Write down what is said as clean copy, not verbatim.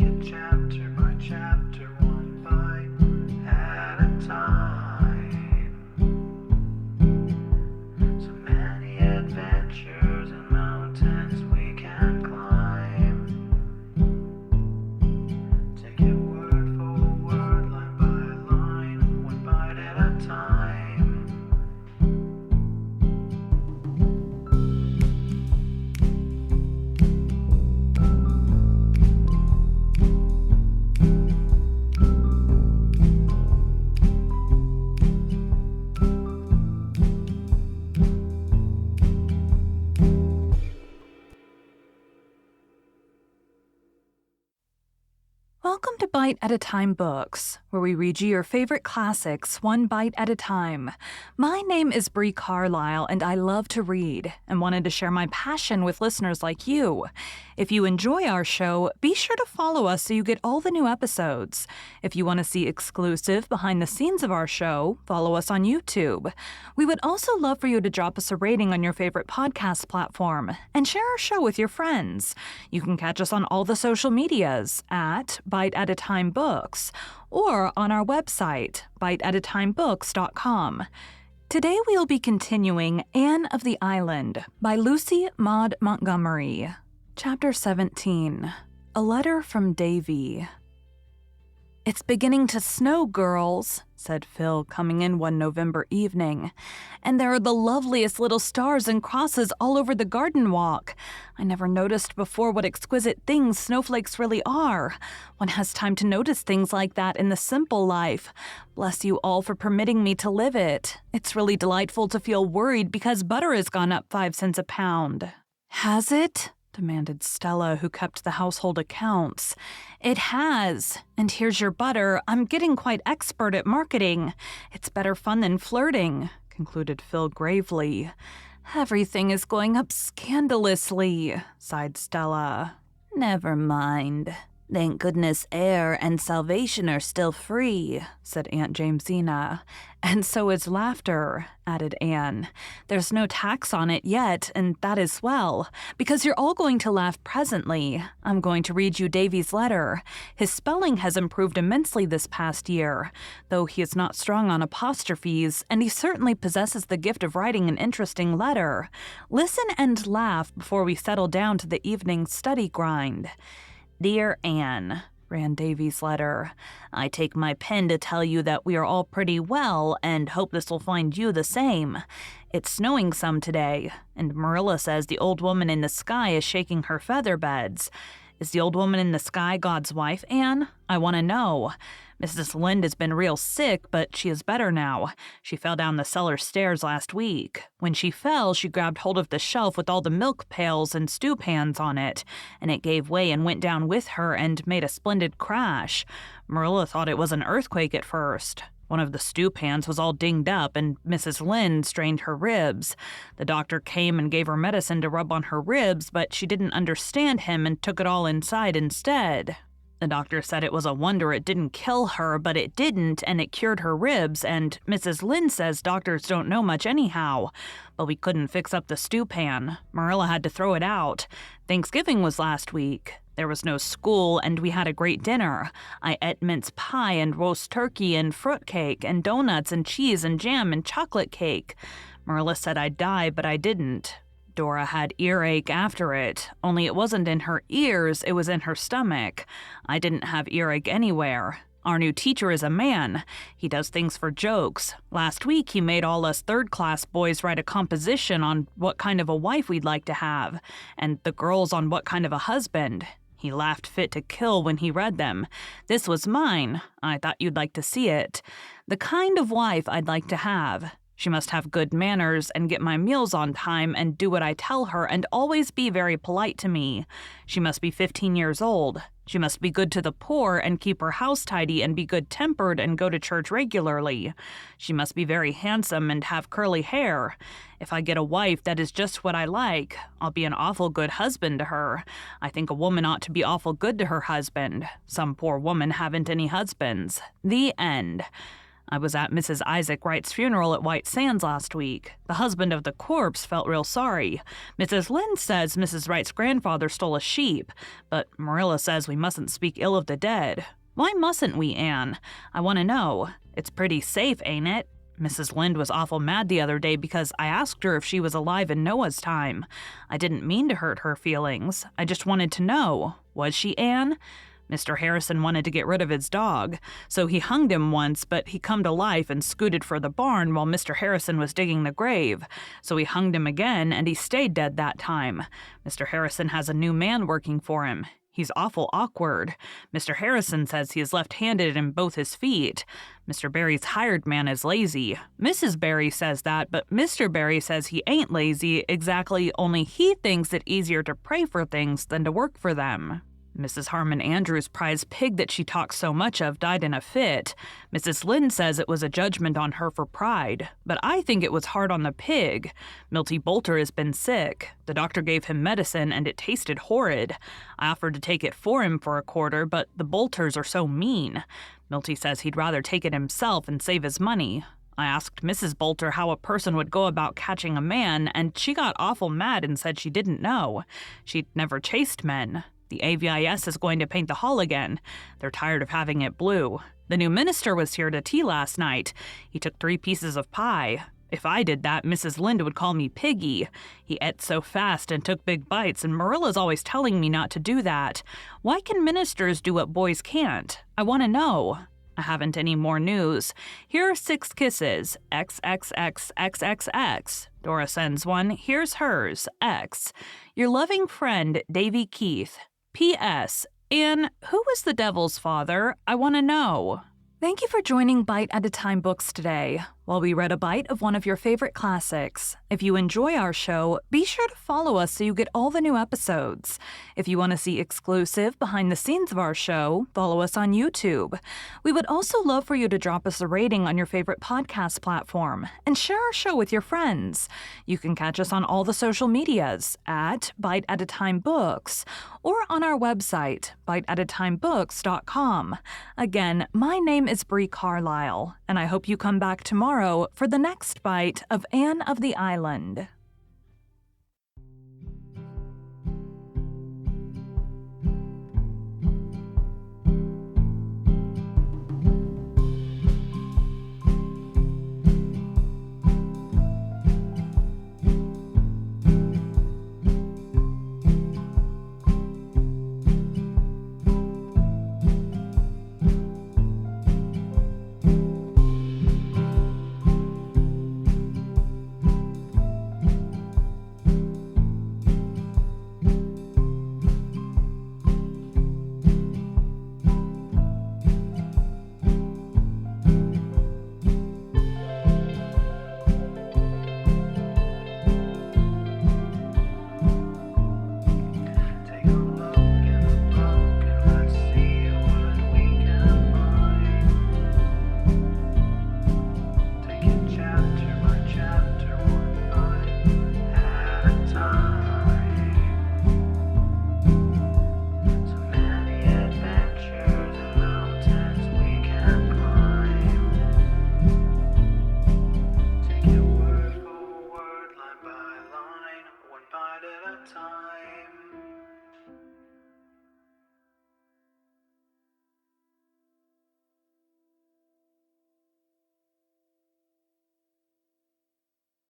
it chapter by chapter, one bite at a time. So many adventures and mountains we can climb. Take it word for word, line by line, one bite at a time. Welcome to Bite at a Time Books, where we read you your favorite classics one bite at a time. My name is Bree Carlile, and I love to read and wanted to share my passion with listeners like you. If you enjoy our show, be sure to follow us so you get all the new episodes. If you want to see exclusive behind the scenes of our show, follow us on YouTube. We would also love for you to drop us a rating on your favorite podcast platform and share our show with your friends. You can catch us on all the social medias at Bite at a Time Books or on our website, biteatatimebooks.com. Today we'll be continuing Anne of the Island by Lucy Maud Montgomery. Chapter 17, A Letter from Davy. "It's beginning to snow, girls," said Phil, coming in one November evening. "And there are the loveliest little stars and crosses all over the garden walk. I never noticed before what exquisite things snowflakes really are. One has time to notice things like that in the simple life. Bless you all for permitting me to live it. It's really delightful to feel worried because butter has gone up 5 cents a pound." "Has it?" demanded Stella, who kept the household accounts. "It has. And here's your butter. I'm getting quite expert at marketing. It's better fun than flirting," concluded Phil gravely. "Everything is going up scandalously," sighed Stella. "Never mind. Thank goodness air and salvation are still free," said Aunt Jamesina. "And so is laughter," added Anne. "There's no tax on it yet, and that is well, because you're all going to laugh presently. I'm going to read you Davy's letter. His spelling has improved immensely this past year, though he is not strong on apostrophes, and he certainly possesses the gift of writing an interesting letter. Listen and laugh before we settle down to the evening study grind. Dear Anne," ran Davy's letter, "I take my pen to tell you that we are all pretty well and hope this will find you the same. It's snowing some today, and Marilla says the old woman in the sky is shaking her feather beds. Is the old woman in the sky God's wife, Anne? I want to know. Mrs. Lynde has been real sick, but she is better now. She fell down the cellar stairs last week. When she fell, she grabbed hold of the shelf with all the milk pails and stew pans on it, and it gave way and went down with her and made a splendid crash. Marilla thought it was an earthquake at first. One of the stew pans was all dinged up, and Mrs. Lynde strained her ribs. The doctor came and gave her medicine to rub on her ribs, but she didn't understand him and took it all inside instead. The doctor said it was a wonder it didn't kill her, but it didn't, and it cured her ribs, and Mrs. Lynde says doctors don't know much anyhow. But we couldn't fix up the stew pan. Marilla had to throw it out. Thanksgiving was last week. There was no school, and we had a great dinner. I ate mince pie and roast turkey and fruitcake and donuts and cheese and jam and chocolate cake. Marilla said I'd die, but I didn't. Dora had earache after it, only it wasn't in her ears, it was in her stomach. I didn't have earache anywhere. Our new teacher is a man. He does things for jokes. Last week he made all us third-class boys write a composition on what kind of a wife we'd like to have, and the girls on what kind of a husband. He laughed fit to kill when he read them. This was mine. I thought you'd like to see it. The kind of wife I'd like to have. She must have good manners and get my meals on time and do what I tell her and always be very polite to me. She must be 15 years old. She must be good to the poor and keep her house tidy and be good-tempered and go to church regularly. She must be very handsome and have curly hair. If I get a wife that is just what I like, I'll be an awful good husband to her. I think a woman ought to be awful good to her husband. Some poor women haven't any husbands. The end. I was at Mrs. Isaac Wright's funeral at White Sands last week. The husband of the corpse felt real sorry. Mrs. Lynde says Mrs. Wright's grandfather stole a sheep, but Marilla says we mustn't speak ill of the dead. Why mustn't we, Anne? I want to know. It's pretty safe, ain't it? Mrs. Lynde was awful mad the other day because I asked her if she was alive in Noah's time. I didn't mean to hurt her feelings. I just wanted to know. Was she, Anne? Mr. Harrison wanted to get rid of his dog, so he hunged him once, but he come to life and scooted for the barn while Mr. Harrison was digging the grave. So he hunged him again, and he stayed dead that time. Mr. Harrison has a new man working for him. He's awful awkward. Mr. Harrison says he is left-handed in both his feet. Mr. Barry's hired man is lazy. Mrs. Barry says that, but Mr. Barry says he ain't lazy exactly, only he thinks it easier to pray for things than to work for them. Mrs. Harmon Andrews' prize pig that she talks so much of died in a fit. Mrs. Lynde says it was a judgment on her for pride, but I think it was hard on the pig. Milty Boulter has been sick. The doctor gave him medicine and it tasted horrid. I offered to take it for him for a quarter, but the Boulters are so mean. Milty says he'd rather take it himself and save his money. I asked Mrs. Boulter how a person would go about catching a man, and she got awful mad and said she didn't know. She'd never chased men. The AVIS is going to paint the hall again. They're tired of having it blue. The new minister was here to tea last night. He took 3 pieces of pie. If I did that, Mrs. Lynde would call me Piggy. He ate so fast and took big bites, and Marilla's always telling me not to do that. Why can ministers do what boys can't? I want to know. I haven't any more news. Here are 6 kisses. XXXXXX. Dora sends one. Here's hers. X. Your loving friend, Davy Keith. P.S. Anne, who was the devil's father? I want to know. Thank you for joining Bite at a Time Books today, while we read a bite of one of your favorite classics. If you enjoy our show, be sure to follow us so you get all the new episodes. If you want to see exclusive behind the scenes of our show, follow us on YouTube. We would also love for you to drop us a rating on your favorite podcast platform and share our show with your friends. You can catch us on all the social medias at Bite at a Time Books or on our website, biteatatimebooks.com. Again, my name is Bree Carlile, and I hope you come back tomorrow for the next bite of Anne of the Island. Take a look in the book and let's see what we can find. Take it chapter by chapter, one bite at a time. So many adventures and mountains we can climb. Take it word for word, line by line, one bite at a time.